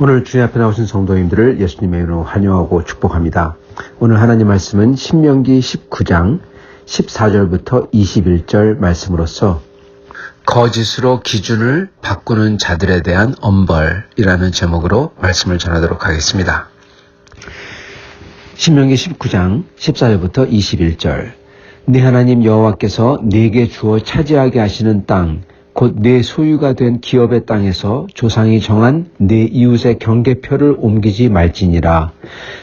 오늘 주님 앞에 나오신 성도님들을 예수님의 이름으로 환영하고 축복합니다. 오늘 하나님 말씀은 신명기 19장 14절부터 21절 말씀으로서 거짓으로 기준을 바꾸는 자들에 대한 엄벌이라는 제목으로 말씀을 전하도록 하겠습니다. 신명기 19장 14절부터 21절. 네 하나님 여호와께서 네게 주어 차지하게 하시는 땅 곧 내 소유가 된 기업의 땅에서 조상이 정한 내 이웃의 경계표를 옮기지 말지니라.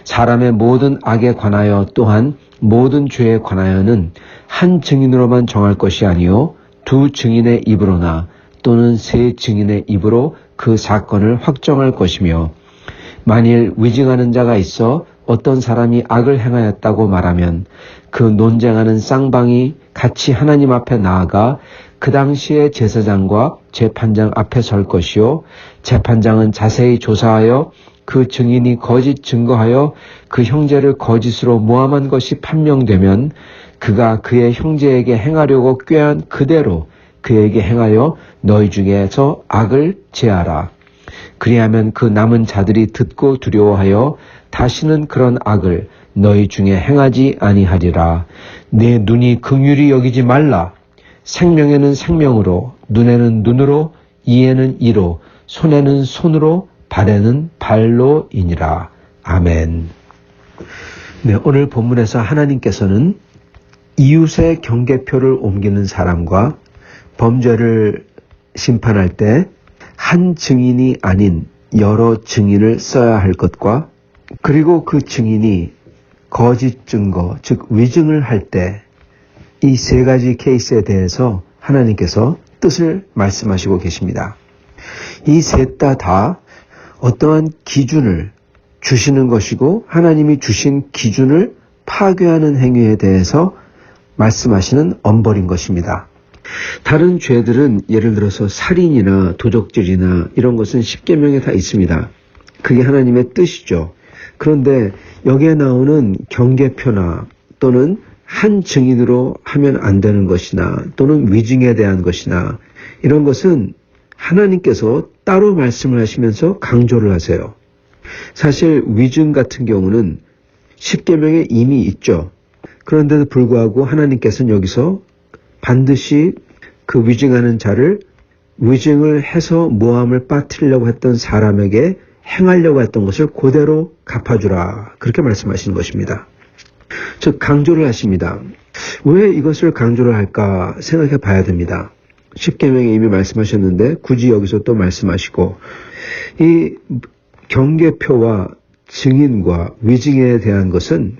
사람의 모든 악에 관하여 또한 모든 죄에 관하여는 한 증인으로만 정할 것이 아니요 두 증인의 입으로나 또는 세 증인의 입으로 그 사건을 확정할 것이며, 만일 위증하는 자가 있어 어떤 사람이 악을 행하였다고 말하면 그 논쟁하는 쌍방이 같이 하나님 앞에 나아가 그 당시에 제사장과 재판장 앞에 설 것이요, 재판장은 자세히 조사하여 그 증인이 거짓 증거하여 그 형제를 거짓으로 모함한 것이 판명되면 그가 그의 형제에게 행하려고 꾀한 그대로 그에게 행하여 너희 중에서 악을 제하라. 그리하면 그 남은 자들이 듣고 두려워하여 다시는 그런 악을 너희 중에 행하지 아니하리라. 내 눈이 긍휼히 여기지 말라. 생명에는 생명으로, 눈에는 눈으로, 이에는 이로, 손에는 손으로, 발에는 발로이니라. 아멘. 네, 오늘 본문에서 하나님께서는 이웃의 경계표를 옮기는 사람과 범죄를 심판할 때 한 증인이 아닌 여러 증인을 써야 할 것과, 그리고 그 증인이 거짓 증거, 즉 위증을 할 때 이 세 가지 케이스에 대해서 하나님께서 뜻을 말씀하시고 계십니다. 이 셋 다 어떠한 기준을 주시는 것이고, 하나님이 주신 기준을 파괴하는 행위에 대해서 말씀하시는 엄벌인 것입니다. 다른 죄들은 예를 들어서 살인이나 도적질이나 이런 것은 십계명에 다 있습니다. 그게 하나님의 뜻이죠. 그런데 여기에 나오는 경계표나 또는 한 증인으로 하면 안 되는 것이나 또는 위증에 대한 것이나 이런 것은 하나님께서 따로 말씀을 하시면서 강조를 하세요. 사실 위증 같은 경우는 십계명에 이미 있죠. 그런데도 불구하고 하나님께서는 여기서 반드시 그 위증하는 자를 위증을 해서 모함을 빠뜨리려고 했던 사람에게 행하려고 했던 것을 그대로 갚아주라. 그렇게 말씀하시는 것입니다. 즉 강조를 하십니다. 왜 이것을 강조를 할까 생각해 봐야 됩니다. 십계명에 이미 말씀하셨는데 굳이 여기서 또 말씀하시고, 이 경계표와 증인과 위증에 대한 것은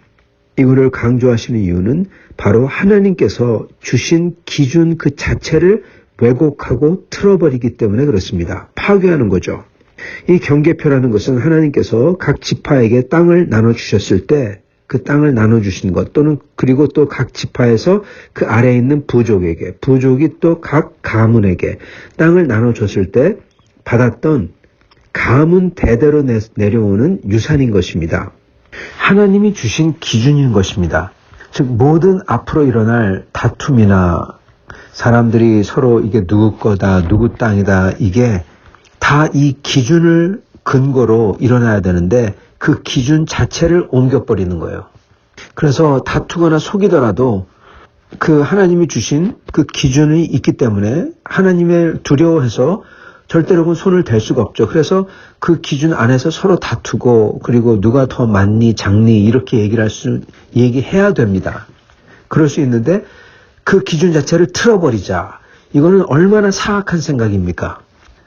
이거를 강조하시는 이유는 바로 하나님께서 주신 기준 그 자체를 왜곡하고 틀어버리기 때문에 그렇습니다. 파괴하는 거죠. 이 경계표라는 것은 하나님께서 각 지파에게 땅을 나눠주셨을 때 그 땅을 나눠주신 것, 또는 그리고 또 각 지파에서 그 아래에 있는 부족에게, 부족이 또 각 가문에게 땅을 나눠줬을 때 받았던 가문 대대로 내려오는 유산인 것입니다. 하나님이 주신 기준인 것입니다. 즉 모든 앞으로 일어날 다툼이나 사람들이 서로 이게 누구 거다, 누구 땅이다, 이게 다 이 기준을 근거로 일어나야 되는데 그 기준 자체를 옮겨버리는 거예요. 그래서 다투거나 속이더라도 그 하나님이 주신 그 기준이 있기 때문에 하나님을 두려워해서 절대로 손을 댈 수가 없죠. 그래서 그 기준 안에서 서로 다투고, 그리고 누가 더 많니 작니 이렇게 얘기해야 됩니다. 그럴 수 있는데 그 기준 자체를 틀어버리자. 이거는 얼마나 사악한 생각입니까?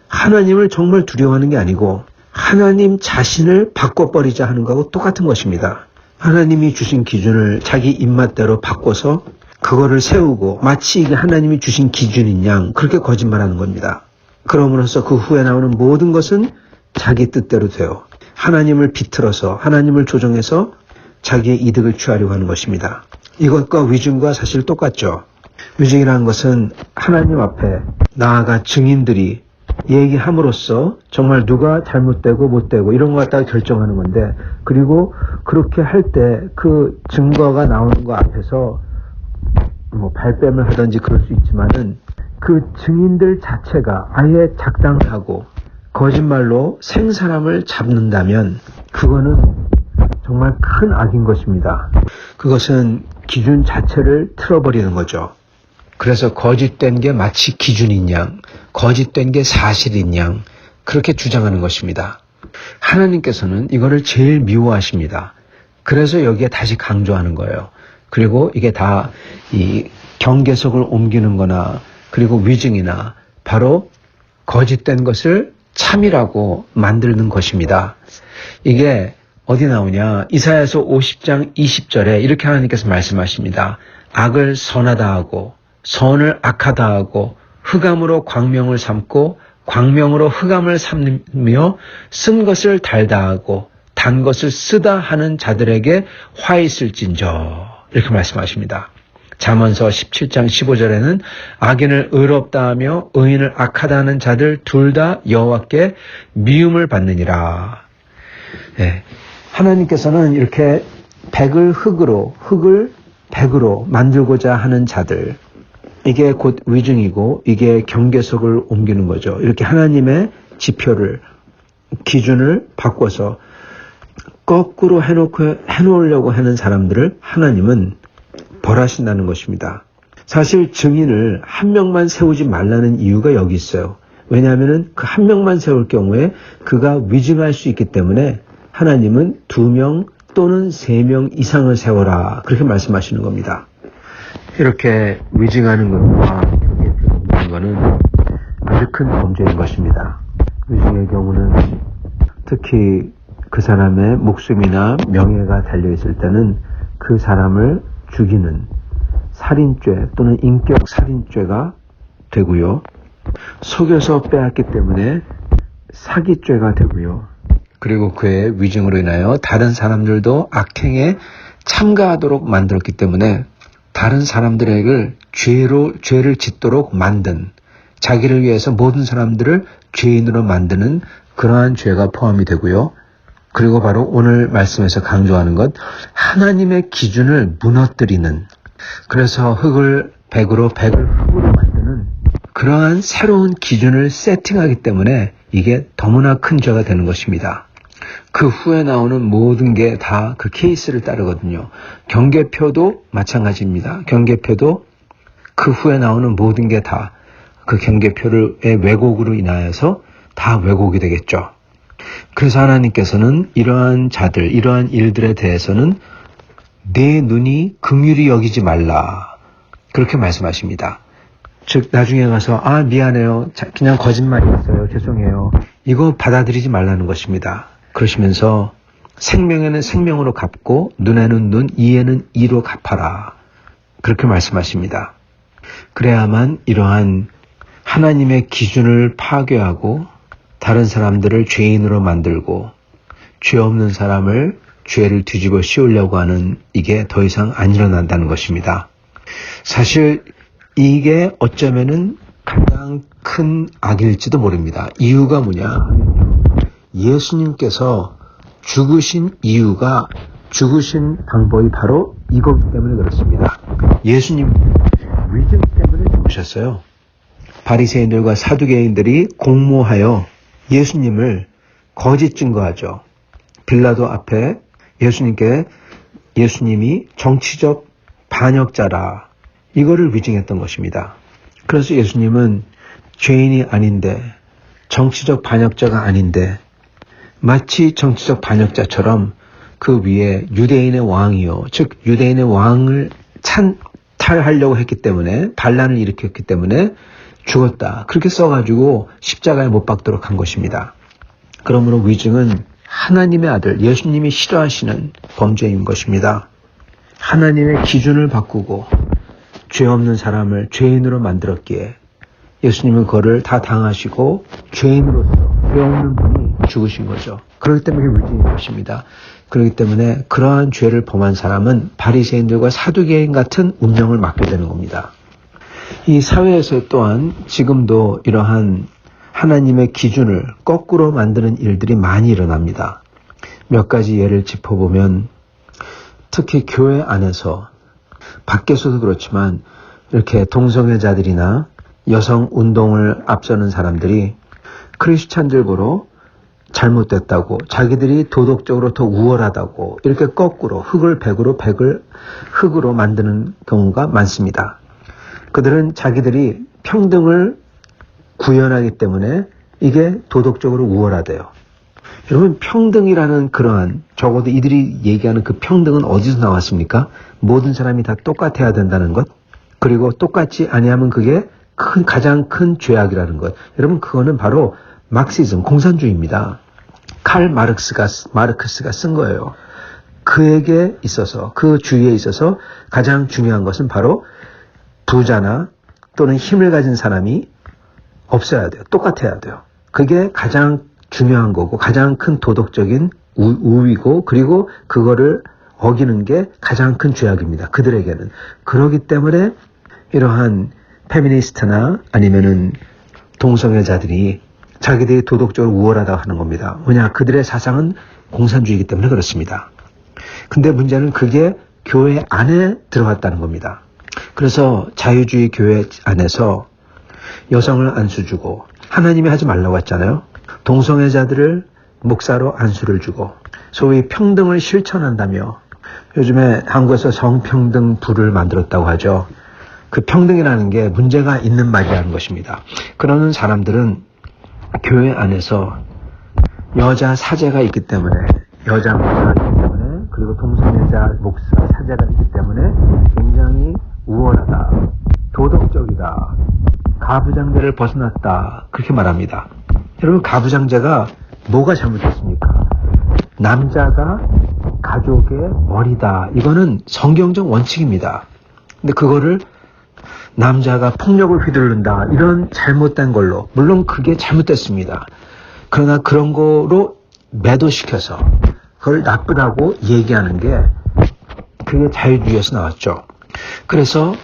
하나님을 정말 두려워하는 게 아니고 하나님 자신을 바꿔버리자 하는 거하고 똑같은 것입니다. 하나님이 주신 기준을 자기 입맛대로 바꿔서 그거를 세우고 마치 이게 하나님이 주신 기준인 양 그렇게 거짓말하는 겁니다. 그러므로써 그 후에 나오는 모든 것은 자기 뜻대로 돼요. 하나님을 비틀어서 하나님을 조정해서 자기의 이득을 취하려고 하는 것입니다. 이것과 위증과 사실 똑같죠. 위증이라는 것은 하나님 앞에 나아가 증인들이 얘기함으로써 정말 누가 잘못되고 못되고 이런 것 갖다가 결정하는 건데, 그리고 그렇게 할 때 그 증거가 나오는 거 앞에서 뭐 발뺌을 하든지 그럴 수 있지만은 그 증인들 자체가 아예 작당하고 거짓말로 생사람을 잡는다면 그거는 정말 큰 악인 것입니다. 그것은 기준 자체를 틀어버리는 거죠. 그래서 거짓된 게 마치 기준인 양, 거짓된 게 사실인 양 그렇게 주장하는 것입니다. 하나님께서는 이거를 제일 미워하십니다. 그래서 여기에 다시 강조하는 거예요. 그리고 이게 다 이 경계석을 옮기는 거나 그리고 위증이나 바로 거짓된 것을 참이라고 만드는 것입니다. 이게 어디 나오냐? 이사야서 50장 20절에 이렇게 하나님께서 말씀하십니다. 악을 선하다 하고 선을 악하다 하고 흑암으로 광명을 삼고 광명으로 흑암을 삼으며 쓴 것을 달다 하고 단 것을 쓰다 하는 자들에게 화 있을진저 이렇게 말씀하십니다. 잠언서 17장 15절에는 악인을 의롭다 하며 의인을 악하다 하는 자들 둘 다 여호와께 미움을 받느니라. 네. 하나님께서는 이렇게 백을 흙으로, 흙을 백으로 만들고자 하는 자들, 이게 곧 위증이고 이게 경계석을 옮기는 거죠. 이렇게 하나님의 지표를, 기준을 바꿔서 거꾸로 해놓으려고 하는 사람들을 하나님은 벌하신다는 것입니다. 사실 증인을 한 명만 세우지 말라는 이유가 여기 있어요. 왜냐하면 그 한 명만 세울 경우에 그가 위증할 수 있기 때문에 하나님은 2명 또는 3명 이상을 세워라 그렇게 말씀하시는 겁니다. 이렇게 위증하는 것과 경계표를 옮기는 것은 아주 큰 범죄인 것입니다. 위증의 경우는 특히 그 사람의 목숨이나 명예가 달려있을 때는 그 사람을 죽이는 살인죄 또는 인격 살인죄가 되고요. 속여서 빼앗기 때문에 사기죄가 되고요. 그리고 그의 위증으로 인하여 다른 사람들도 악행에 참가하도록 만들었기 때문에 다른 사람들에게 죄를 짓도록 만든, 자기를 위해서 모든 사람들을 죄인으로 만드는 그러한 죄가 포함이 되고요. 그리고 바로 오늘 말씀에서 강조하는 것, 하나님의 기준을 무너뜨리는, 그래서 흙을 백으로 백을 흙으로 만드는 그러한 새로운 기준을 세팅하기 때문에 이게 너무나 큰 죄가 되는 것입니다. 그 후에 나오는 모든 게 다 그 케이스를 따르거든요. 경계표도 마찬가지입니다. 경계표도 그 후에 나오는 모든 게 다 그 경계표의 왜곡으로 인하여서 다 왜곡이 되겠죠. 그래서 하나님께서는 이러한 자들, 이러한 일들에 대해서는 내 눈이 긍휼히 여기지 말라 그렇게 말씀하십니다. 즉 나중에 가서 미안해요. 그냥 거짓말이었어요. 죄송해요. 이거 받아들이지 말라는 것입니다. 그러시면서 생명에는 생명으로 갚고 눈에는 눈, 이에는 이로 갚아라. 그렇게 말씀하십니다. 그래야만 이러한 하나님의 기준을 파괴하고 다른 사람들을 죄인으로 만들고 죄 없는 사람을 죄를 뒤집어 씌우려고 하는 이게 더 이상 안 일어난다는 것입니다. 사실 이게 어쩌면은 가장 큰 악일지도 모릅니다. 이유가 뭐냐 하면요. 예수님께서 죽으신 이유가 죽으신 방법이 바로 이거기 때문에 그렇습니다. 예수님 위증 때문에 죽으셨어요. 바리새인들과 사두개인들이 공모하여 예수님을 거짓 증거하죠. 빌라도 앞에 예수님이 정치적 반역자라 이거를 위증했던 것입니다. 그래서 예수님은 죄인이 아닌데 정치적 반역자가 아닌데 마치 정치적 반역자처럼 그 위에 유대인의 왕이요. 즉 유대인의 왕을 찬탈하려고 했기 때문에 반란을 일으켰기 때문에 죽었다. 그렇게 써가지고 십자가에 못 박도록 한 것입니다. 그러므로 위증은 하나님의 아들 예수님이 싫어하시는 범죄인 것입니다. 하나님의 기준을 바꾸고 죄 없는 사람을 죄인으로 만들었기에 예수님은 그거를 다 당하시고 죄인으로서 죄 없는 분이 죽으신 거죠. 그렇기 때문에 위증인 것입니다. 그렇기 때문에 그러한 죄를 범한 사람은 바리새인들과 사두개인 같은 운명을 맞게 되는 겁니다. 이 사회에서 또한 지금도 이러한 하나님의 기준을 거꾸로 만드는 일들이 많이 일어납니다. 몇 가지 예를 짚어보면 특히 교회 안에서 밖에서도 그렇지만 이렇게 동성애자들이나 여성 운동을 앞서는 사람들이 크리스찬들 보러 잘못됐다고, 자기들이 도덕적으로 더 우월하다고 이렇게 거꾸로 흙을 백으로, 백을 흙으로 만드는 경우가 많습니다. 그들은 자기들이 평등을 구현하기 때문에 이게 도덕적으로 우월하대요. 여러분, 평등이라는 그러한, 적어도 이들이 얘기하는 그 평등은 어디서 나왔습니까? 모든 사람이 다 똑같아야 된다는 것, 그리고 똑같지 아니하면 그게 가장 큰 죄악이라는 것. 여러분, 그거는 바로 막시즘, 공산주의입니다. 칼 마르크스가 쓴 거예요. 그에게 있어서, 그 주의에 있어서 가장 중요한 것은 바로 부자나 또는 힘을 가진 사람이 없어야 돼요. 똑같아야 돼요. 그게 가장 중요한 거고 가장 큰 도덕적인 우위고, 그리고 그거를 어기는 게 가장 큰 죄악입니다. 그들에게는. 그렇기 때문에 이러한 페미니스트나 아니면은 동성애자들이 자기들이 도덕적으로 우월하다고 하는 겁니다. 왜냐? 그들의 사상은 공산주의이기 때문에 그렇습니다. 근데 문제는 그게 교회 안에 들어갔다는 겁니다. 그래서 자유주의 교회 안에서 여성을 안수 주고, 하나님이 하지 말라고 했잖아요. 동성애자들을 목사로 안수를 주고, 소위 평등을 실천한다며, 요즘에 한국에서 성평등 부를 만들었다고 하죠. 그 평등이라는 게 문제가 있는 말이라는 것입니다. 그러는 사람들은 교회 안에서 여자 사제가 있기 때문에, 여자 목사가 있기 때문에, 그리고 동성애자 목사 사제가 있기 때문에 굉장히 우월하다, 도덕적이다, 가부장제를 벗어났다, 그렇게 말합니다. 여러분, 가부장제가 뭐가 잘못됐습니까? 남자가 가족의 머리다, 이거는 성경적 원칙입니다. 근데 그거를 남자가 폭력을 휘두른다, 이런 잘못된 걸로, 물론 그게 잘못됐습니다. 그러나 그런 거로 매도시켜서 그걸 나쁘다고 얘기하는 게, 그게 자유주의에서 나왔죠. 그래서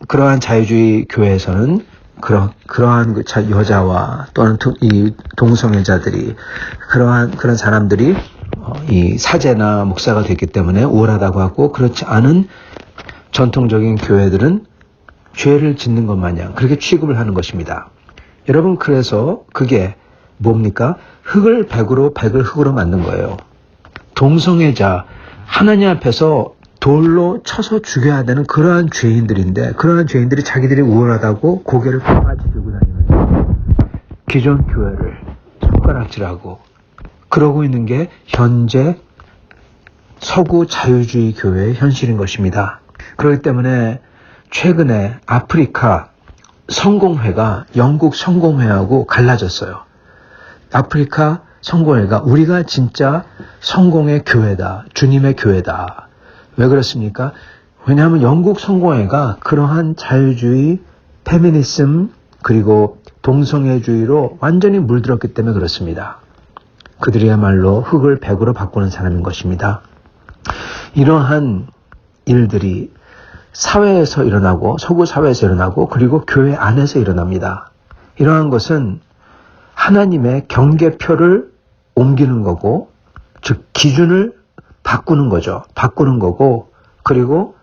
그러한 자유주의 교회에서는 그러한 여자와 또는 이 동성애자들이, 그런 사람들이 이 사제나 목사가 됐기 때문에 우월하다고 하고, 그렇지 않은 전통적인 교회들은 죄를 짓는 것 마냥 그렇게 취급을 하는 것입니다. 여러분, 그래서 그게 뭡니까? 흙을 백으로, 백을 흙으로 만든 거예요. 동성애자, 하나님 앞에서 돌로 쳐서 죽여야 되는 그러한 죄인들인데, 그러한 죄인들이 자기들이 우월하다고 고개를 꺾어지 들고 다니면서 기존 교회를 손가락질하고 그러고 있는 게 현재 서구 자유주의 교회의 현실인 것입니다. 그렇기 때문에 최근에 아프리카 성공회가 영국 성공회하고 갈라졌어요. 아프리카 성공회가 우리가 진짜 성공의 교회다, 주님의 교회다. 왜 그렇습니까? 왜냐하면 영국 성공회가 그러한 자유주의, 페미니즘, 그리고 동성애주의로 완전히 물들었기 때문에 그렇습니다. 그들이야말로 흙을 백으로 바꾸는 사람인 것입니다. 이러한 일들이 사회에서 일어나고, 서구 사회에서 일어나고, 그리고 교회 안에서 일어납니다. 이러한 것은 하나님의 경계표를 옮기는 거고, 즉 기준을 바꾸는 거죠. 바꾸는 거고, 그리고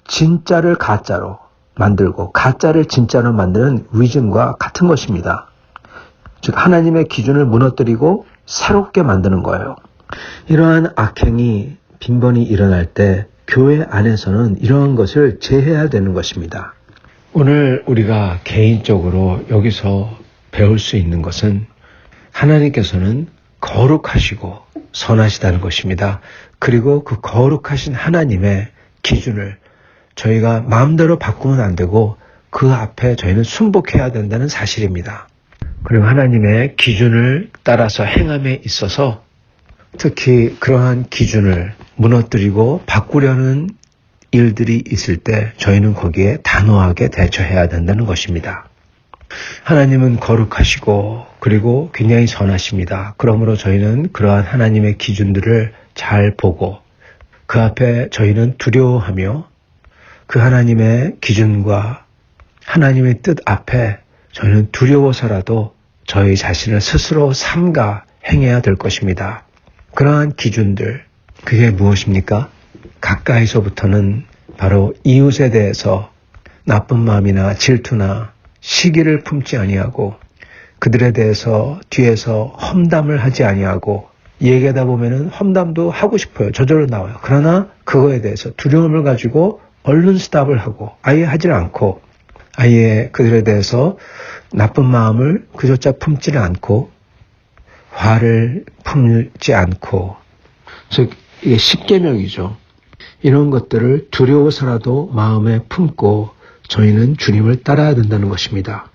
진짜를 가짜로 만들고 가짜를 진짜로 만드는 위증과 같은 것입니다. 즉 하나님의 기준을 무너뜨리고 새롭게 만드는 거예요. 이러한 악행이 빈번히 일어날 때 교회 안에서는 이러한 것을 제해야 되는 것입니다. 오늘 우리가 개인적으로 여기서 배울 수 있는 것은 하나님께서는 거룩하시고 선하시다는 것입니다. 그리고 그 거룩하신 하나님의 기준을 저희가 마음대로 바꾸면 안 되고 그 앞에 저희는 순복해야 된다는 사실입니다. 그리고 하나님의 기준을 따라서 행함에 있어서 특히 그러한 기준을 무너뜨리고 바꾸려는 일들이 있을 때 저희는 거기에 단호하게 대처해야 된다는 것입니다. 하나님은 거룩하시고 그리고 굉장히 선하십니다. 그러므로 저희는 그러한 하나님의 기준들을 잘 보고 그 앞에 저희는 두려워하며 그 하나님의 기준과 하나님의 뜻 앞에 저희는 두려워서라도 저희 자신을 스스로 삼가 행해야 될 것입니다. 그러한 기준들, 그게 무엇입니까? 가까이서부터는 바로 이웃에 대해서 나쁜 마음이나 질투나 시기를 품지 아니하고 그들에 대해서 뒤에서 험담을 하지 아니하고 얘기하다 보면은 험담도 하고 싶어요. 저절로 나와요. 그러나 그거에 대해서 두려움을 가지고 얼른 스탑을 하고 아예 하질 않고 아예 그들에 대해서 나쁜 마음을 그조차 품지를 않고 화를 품지 않고 즉 이게 십계명이죠. 이런 것들을 두려워서라도 마음에 품고 저희는 주님을 따라야 된다는 것입니다.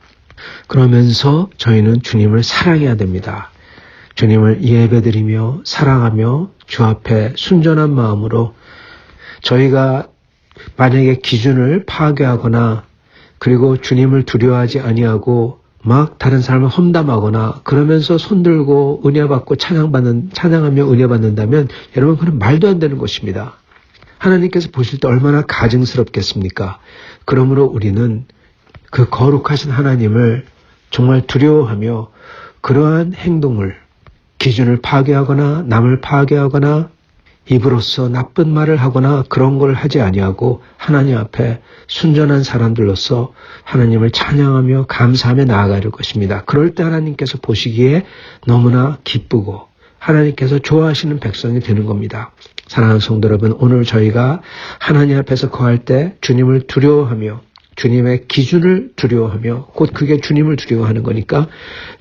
그러면서 저희는 주님을 사랑해야 됩니다. 주님을 예배드리며 사랑하며 주 앞에 순전한 마음으로 저희가 만약에 기준을 파괴하거나 그리고 주님을 두려워하지 아니하고 막 다른 사람을 험담하거나 그러면서 손들고 은혜받고 찬양하며 은혜받는다면 여러분 그건 말도 안 되는 것입니다. 하나님께서 보실 때 얼마나 가증스럽겠습니까? 그러므로 우리는 그 거룩하신 하나님을 정말 두려워하며 그러한 행동을 기준을 파괴하거나 남을 파괴하거나 입으로써 나쁜 말을 하거나 그런 걸 하지 아니하고 하나님 앞에 순전한 사람들로서 하나님을 찬양하며 감사하며 나아갈 것입니다. 그럴 때 하나님께서 보시기에 너무나 기쁘고 하나님께서 좋아하시는 백성이 되는 겁니다. 사랑하는 성도 여러분, 오늘 저희가 하나님 앞에서 거할 때 주님을 두려워하며 주님의 기준을 두려워하며 곧 그게 주님을 두려워하는 거니까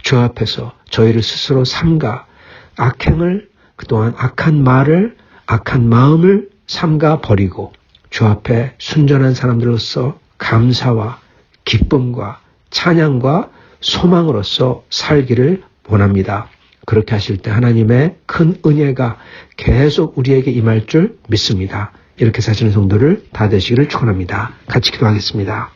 주 앞에서 저희를 스스로 삼가 악행을 그동안 악한 말을 악한 마음을 삼가 버리고 주 앞에 순전한 사람들로서 감사와 기쁨과 찬양과 소망으로서 살기를 원합니다. 그렇게 하실 때 하나님의 큰 은혜가 계속 우리에게 임할 줄 믿습니다. 이렇게 사시는 성도를 다 되시기를 축원합니다. 같이 기도하겠습니다.